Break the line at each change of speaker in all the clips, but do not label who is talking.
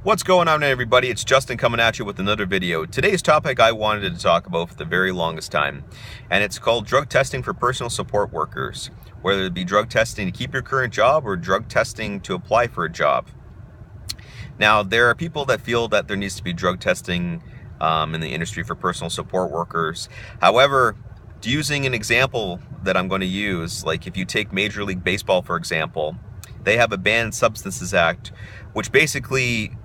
What's going on, everybody? It's Justin coming at you with another video. Today's topic I wanted to talk about for the very longest time, and it's called drug testing for personal support workers, whether it be drug testing to keep your current job or drug testing to apply for a job. Now, there are people that feel that there needs to be drug testing in the industry for personal support workers. However, using an example that I'm going to use, like if you take Major League Baseball, for example, they have a Banned Substances Act, which basically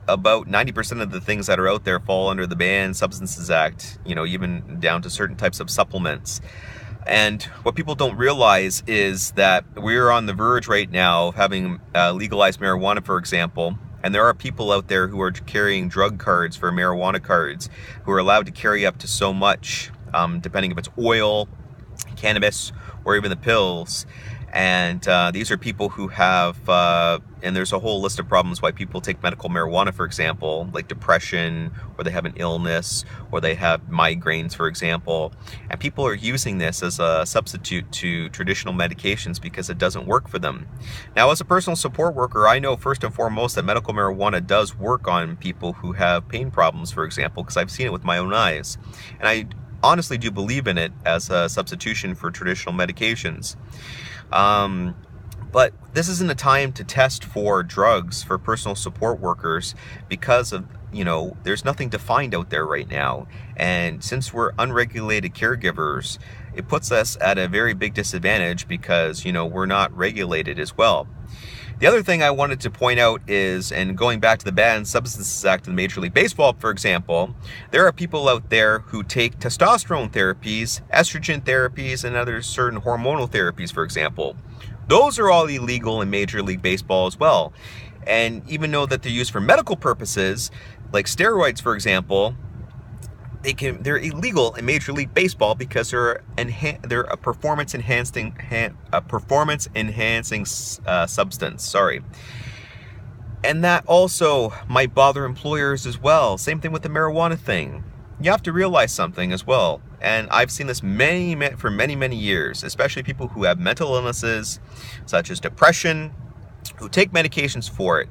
about 90% of the things that are out there fall under the Banned Substances Act, even down to certain types of supplements. And what people don't realize is that we're on the verge right now of having legalized marijuana, for example, and there are people out there who are carrying drug cards for marijuana cards who are allowed to carry up to so much, depending if it's oil, cannabis, or even the pills. And these are people who have, and there's a whole list of problems why people take medical marijuana, for example, like depression, or they have an illness, or they have migraines, for example. And people are using this as a substitute to traditional medications because it doesn't work for them. Now, as a personal support worker, I know first and foremost that medical marijuana does work on people who have pain problems, for example, because I've seen it with my own eyes. And I honestly do believe in it as a substitution for traditional medications. But this isn't a time to test for drugs for personal support workers because of, there's nothing defined out there right now. And since we're unregulated caregivers, it puts us at a very big disadvantage because, we're not regulated as well. The other thing I wanted to point out is, and going back to the Banned Substances Act in Major League Baseball, for example, there are people out there who take testosterone therapies, estrogen therapies, and other certain hormonal therapies, for example. Those are all illegal in Major League Baseball as well. And even though that they're used for medical purposes, like steroids, for example, they're illegal in Major League Baseball because they're a performance enhancing substance. Sorry, and that also might bother employers as well. Same thing with the marijuana thing. You have to realize something as well, and I've seen this for many years, especially people who have mental illnesses such as depression, who take medications for it.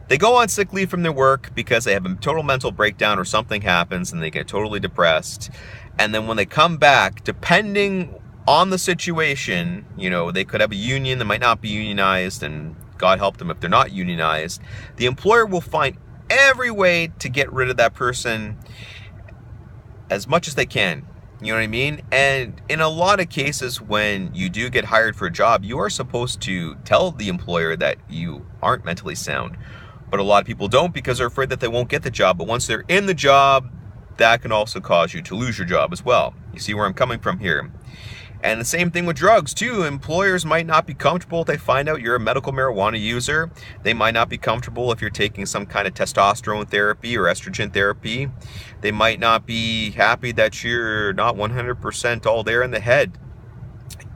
They go on sick leave from their work because they have a total mental breakdown or something happens and they get totally depressed. And then when they come back, depending on the situation, they could have a union that might not be unionized, and God help them if they're not unionized. The employer will find every way to get rid of that person as much as they can. You know what I mean? And in a lot of cases, when you do get hired for a job, you are supposed to tell the employer that you aren't mentally sound. But a lot of people don't because they're afraid that they won't get the job. But once they're in the job, that can also cause you to lose your job as well. You see where I'm coming from here? And the same thing with drugs too. Employers might not be comfortable if they find out you're a medical marijuana user. They might not be comfortable if you're taking some kind of testosterone therapy or estrogen therapy. They might not be happy that you're not 100% all there in the head.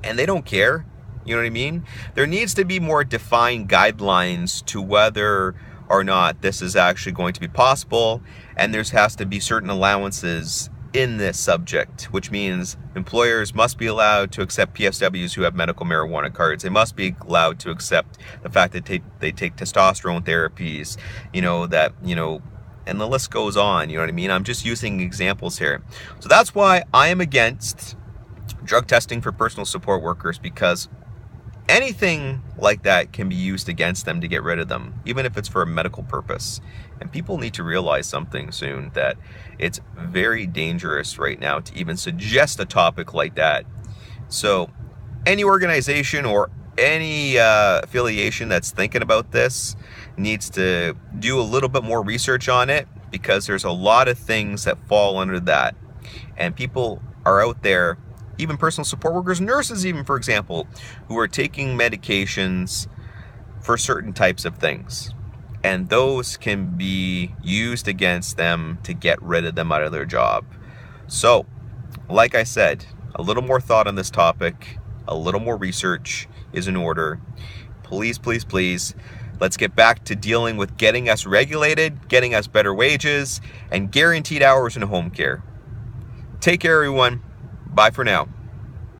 And they don't care. You know what I mean? There needs to be more defined guidelines to whether or not this is actually going to be possible, and there has to be certain allowances in this subject, which means employers must be allowed to accept PSWs who have medical marijuana cards. They must be allowed to accept the fact that they take testosterone therapies, and the list goes on, you know what I mean? I'm just using examples here. So that's why I am against drug testing for personal support workers, because anything like that can be used against them to get rid of them, even if it's for a medical purpose. And people need to realize something soon, that it's very dangerous right now to even suggest a topic like that. So any organization or any affiliation that's thinking about this needs to do a little bit more research on it, because there's a lot of things that fall under that. And people are out there, even personal support workers, nurses even, for example, who are taking medications for certain types of things. And those can be used against them to get rid of them out of their job. So, like I said, a little more thought on this topic, a little more research is in order. Please, please, please, let's get back to dealing with getting us regulated, getting us better wages, and guaranteed hours in home care. Take care, everyone. Bye for now.